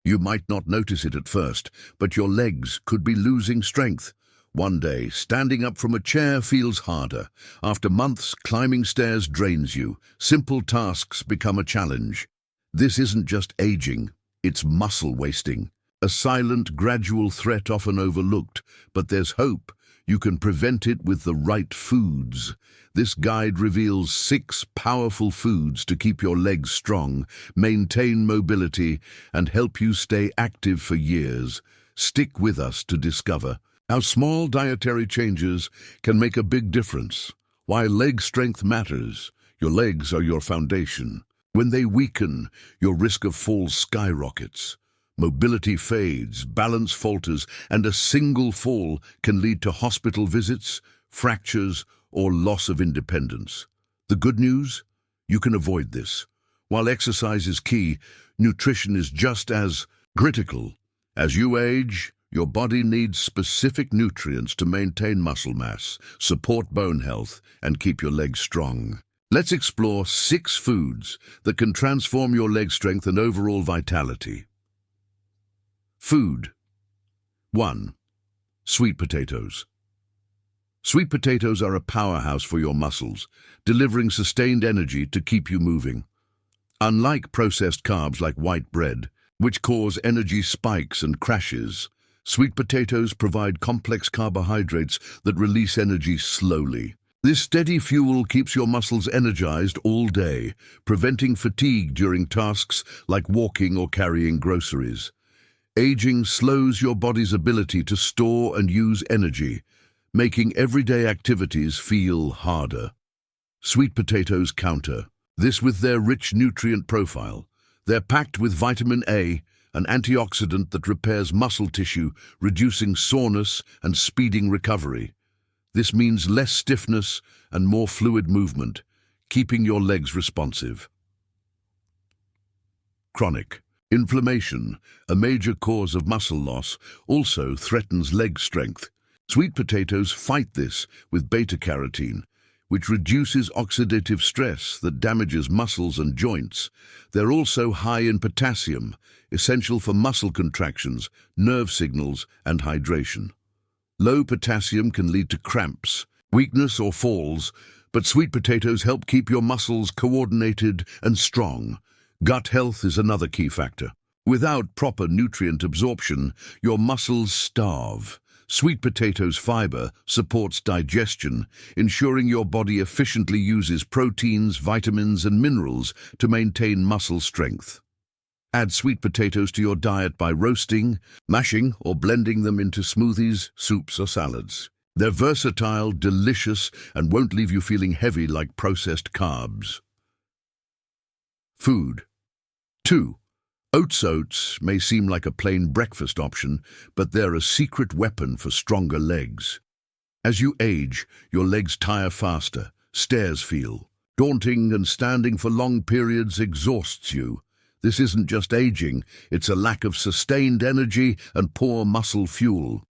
You might not notice it at first, but your legs could be losing strength. One day, standing up from a chair feels harder. After months, climbing stairs drains you. Simple tasks become a challenge. This isn't just aging, it's muscle wasting. A silent, gradual threat often overlooked, but there's hope. You can prevent it with the right foods. This guide reveals 6 powerful foods to keep your legs strong, maintain mobility, and help you stay active for years. Stick with us to discover how small dietary changes can make a big difference. Why leg strength matters. Your legs are your foundation. When they weaken, your risk of fall skyrockets. Mobility fades, balance falters, and a single fall can lead to hospital visits, fractures, or loss of independence. The good news? You can avoid this. While exercise is key, nutrition is just as critical. As you age, your body needs specific nutrients to maintain muscle mass, support bone health, and keep your legs strong. Let's explore 6 foods that can transform your leg strength and overall vitality. Food. 1. Sweet potatoes. Sweet potatoes are a powerhouse for your muscles, delivering sustained energy to keep you moving. Unlike processed carbs like white bread, which cause energy spikes and crashes, sweet potatoes provide complex carbohydrates that release energy slowly. This steady fuel keeps your muscles energized all day, preventing fatigue during tasks like walking or carrying groceries. Aging slows your body's ability to store and use energy, making everyday activities feel harder. Sweet potatoes counter this with their rich nutrient profile. They're packed with vitamin A, an antioxidant that repairs muscle tissue, reducing soreness and speeding recovery. This means less stiffness and more fluid movement, keeping your legs responsive. Chronic inflammation, a major cause of muscle loss, also threatens leg strength. Sweet potatoes fight this with beta-carotene, which reduces oxidative stress that damages muscles and joints. They're also high in potassium, essential for muscle contractions, nerve signals, and hydration. Low potassium can lead to cramps, weakness, or falls, but sweet potatoes help keep your muscles coordinated and strong. Gut health is another key factor. Without proper nutrient absorption, your muscles starve. Sweet potatoes' fiber supports digestion, ensuring your body efficiently uses proteins, vitamins, and minerals to maintain muscle strength. Add sweet potatoes to your diet by roasting, mashing, or blending them into smoothies, soups, or salads. They're versatile, delicious, and won't leave you feeling heavy like processed carbs. Food. 2. Oats may seem like a plain breakfast option, but they're a secret weapon for stronger legs. As you age, your legs tire faster, stairs feel daunting, and standing for long periods exhausts you. This isn't just aging, it's a lack of sustained energy and poor muscle fuel.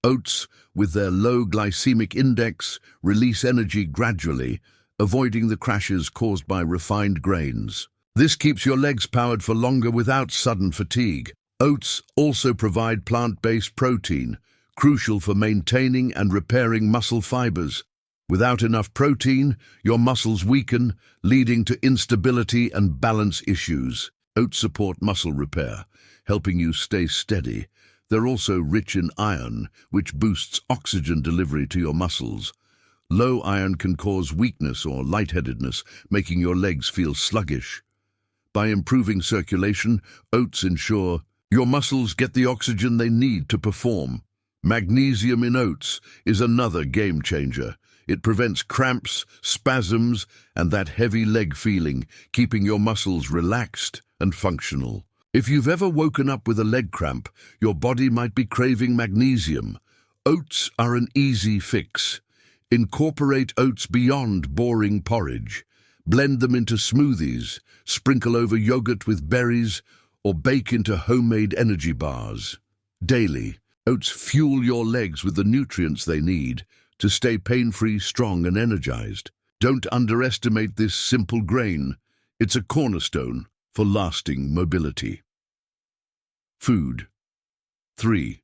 Oats, with their low glycemic index, release energy gradually, avoiding the crashes caused by refined grains. This keeps your legs powered for longer without sudden fatigue. Oats also provide plant-based protein, crucial for maintaining and repairing muscle fibers. Without enough protein, your muscles weaken, leading to instability and balance issues. Oats support muscle repair, helping you stay steady. They're also rich in iron, which boosts oxygen delivery to your muscles. Low iron can cause weakness or lightheadedness, making your legs feel sluggish. By improving circulation, oats ensure your muscles get the oxygen they need to perform. Magnesium in oats is another game changer. It prevents cramps, spasms, and that heavy leg feeling, keeping your muscles relaxed and functional. If you've ever woken up with a leg cramp, your body might be craving magnesium. Oats are an easy fix. Incorporate oats beyond boring porridge. Blend them into smoothies, sprinkle over yogurt with berries, or bake into homemade energy bars. Daily, oats fuel your legs with the nutrients they need to stay pain-free, strong, and energized. Don't underestimate this simple grain. It's a cornerstone for lasting mobility. Food. 3.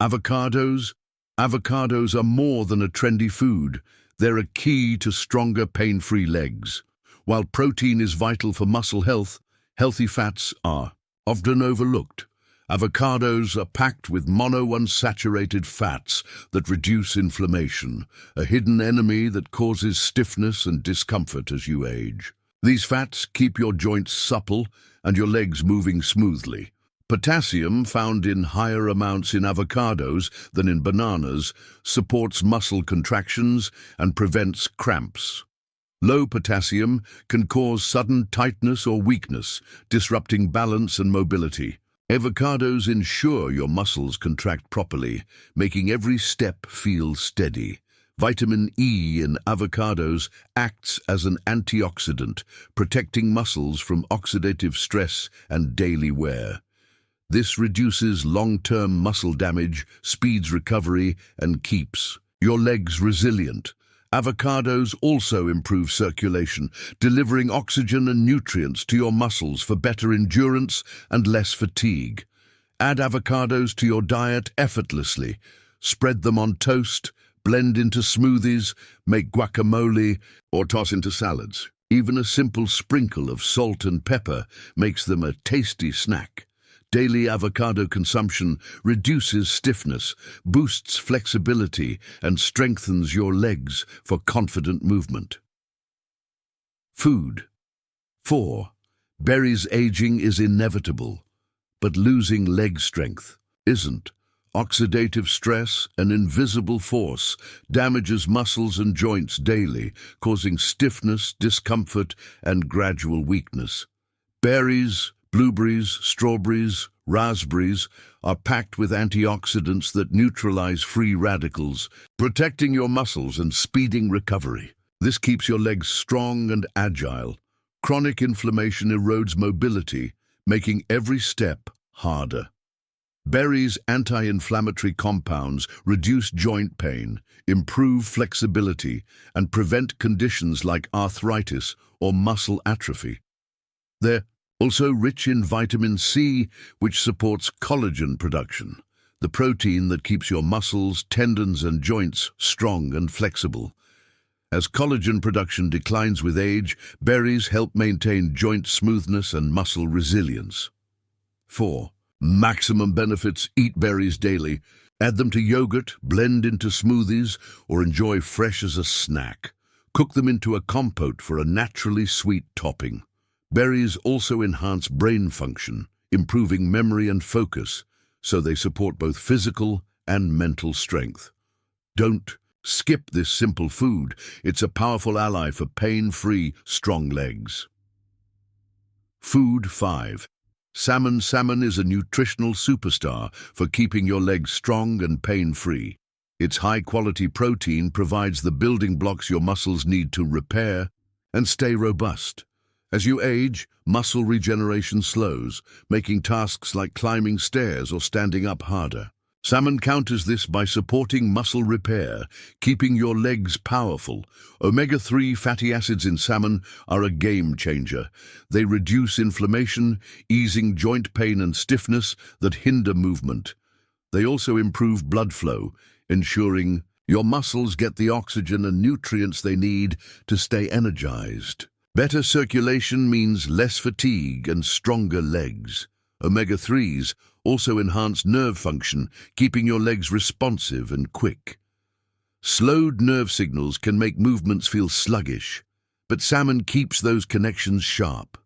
Avocados. Avocados are more than a trendy food. They're a key to stronger, pain-free legs. While protein is vital for muscle health, healthy fats are often overlooked. Avocados are packed with monounsaturated fats that reduce inflammation, a hidden enemy that causes stiffness and discomfort as you age. These fats keep your joints supple and your legs moving smoothly. Potassium, found in higher amounts in avocados than in bananas, supports muscle contractions and prevents cramps. Low potassium can cause sudden tightness or weakness, disrupting balance and mobility. Avocados ensure your muscles contract properly, making every step feel steady. Vitamin E in avocados acts as an antioxidant, protecting muscles from oxidative stress and daily wear. This reduces long-term muscle damage, speeds recovery, and keeps your legs resilient. Avocados also improve circulation, delivering oxygen and nutrients to your muscles for better endurance and less fatigue. Add avocados to your diet effortlessly. Spread them on toast, blend into smoothies, make guacamole, or toss into salads. Even a simple sprinkle of salt and pepper makes them a tasty snack. Daily avocado consumption reduces stiffness, boosts flexibility, and strengthens your legs for confident movement. Food. 4. Berries. Aging is inevitable, but losing leg strength isn't. Oxidative stress, an invisible force, damages muscles and joints daily, causing stiffness, discomfort, and gradual weakness. Berries, blueberries, strawberries, raspberries are packed with antioxidants that neutralize free radicals, protecting your muscles and speeding recovery. This keeps your legs strong and agile. Chronic inflammation erodes mobility, making every step harder. Berries' anti-inflammatory compounds reduce joint pain, improve flexibility, and prevent conditions like arthritis or muscle atrophy. They're also rich in vitamin C, which supports collagen production, the protein that keeps your muscles, tendons, and joints strong and flexible. As collagen production declines with age, berries help maintain joint smoothness and muscle resilience. 4. Maximum benefits. Eat berries daily. Add them to yogurt, blend into smoothies, or enjoy fresh as a snack. Cook them into a compote for a naturally sweet topping. Berries also enhance brain function, improving memory and focus, so they support both physical and mental strength. Don't skip this simple food. It's a powerful ally for pain-free, strong legs. Food. 5. Salmon. Salmon is a nutritional superstar for keeping your legs strong and pain-free. Its high-quality protein provides the building blocks your muscles need to repair and stay robust. As you age, muscle regeneration slows, making tasks like climbing stairs or standing up harder. Salmon counters this by supporting muscle repair, keeping your legs powerful. Omega-3 fatty acids in salmon are a game changer. They reduce inflammation, easing joint pain and stiffness that hinder movement. They also improve blood flow, ensuring your muscles get the oxygen and nutrients they need to stay energized. Better circulation means less fatigue and stronger legs. Omega-3s also enhance nerve function, keeping your legs responsive and quick. Slowed nerve signals can make movements feel sluggish, but salmon keeps those connections sharp.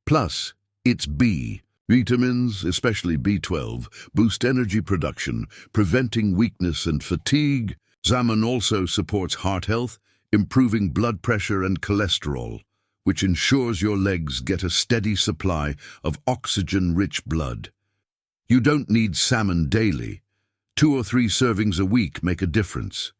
Plus, its B vitamins, especially B12, boost energy production, preventing weakness and fatigue. Salmon also supports heart health, improving blood pressure and cholesterol, which ensures your legs get a steady supply of oxygen-rich blood. You don't need salmon daily. 2 or 3 servings a week make a difference.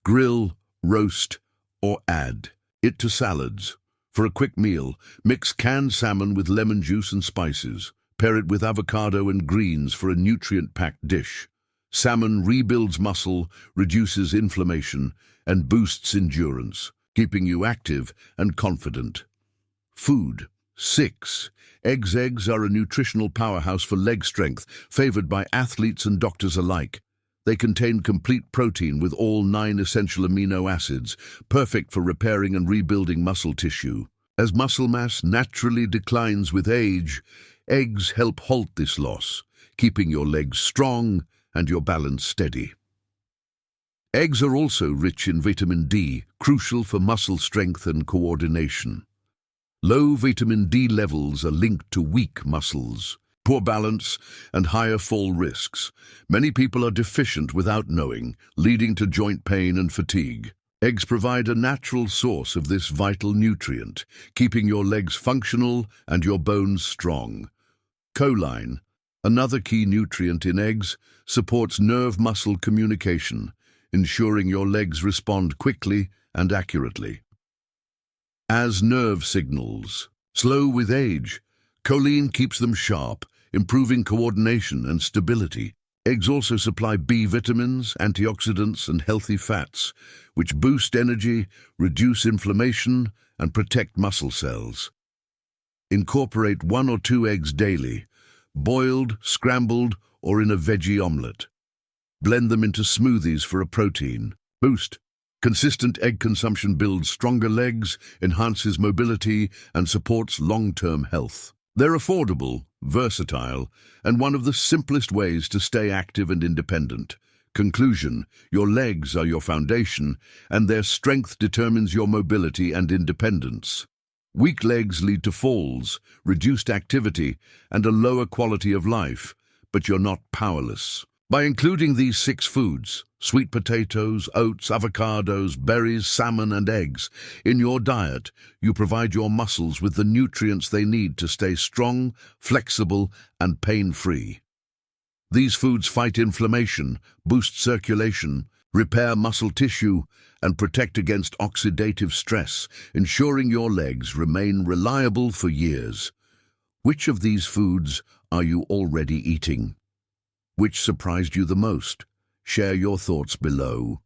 Grill, roast, or add it to salads. For a quick meal, mix canned salmon with lemon juice and spices. Pair it with avocado and greens for a nutrient-packed dish. Salmon rebuilds muscle, reduces inflammation, and boosts endurance, keeping you active and confident. Food. 6. Eggs are a nutritional powerhouse for leg strength, favored by athletes and doctors alike. They contain complete protein with all 9 essential amino acids, perfect for repairing and rebuilding muscle tissue. As muscle mass naturally declines with age, eggs help halt this loss, keeping your legs strong and your balance steady. Eggs are also rich in vitamin D, crucial for muscle strength and coordination. Low vitamin D levels are linked to weak muscles, poor balance, and higher fall risks. Many people are deficient without knowing, leading to joint pain and fatigue. Eggs provide a natural source of this vital nutrient, keeping your legs functional and your bones strong. Choline, another key nutrient in eggs, supports nerve-muscle communication, ensuring your legs respond quickly and accurately. As nerve signals slow with age, choline keeps them sharp, improving coordination and stability. Eggs also supply B vitamins, antioxidants, and healthy fats, which boost energy, reduce inflammation, and protect muscle cells. Incorporate 1 or 2 eggs daily, boiled, scrambled, or in a veggie omelette. Blend them into smoothies for a protein boost. Consistent egg consumption builds stronger legs, enhances mobility, and supports long-term health. They're affordable, versatile, and one of the simplest ways to stay active and independent. Conclusion: your legs are your foundation, and their strength determines your mobility and independence. Weak legs lead to falls, reduced activity, and a lower quality of life, but you're not powerless. By including these 6 foods, sweet potatoes, oats, avocados, berries, salmon, and eggs, in your diet, you provide your muscles with the nutrients they need to stay strong, flexible, and pain-free. These foods fight inflammation, boost circulation, repair muscle tissue, and protect against oxidative stress, ensuring your legs remain reliable for years. Which of these foods are you already eating? Which surprised you the most? Share your thoughts below.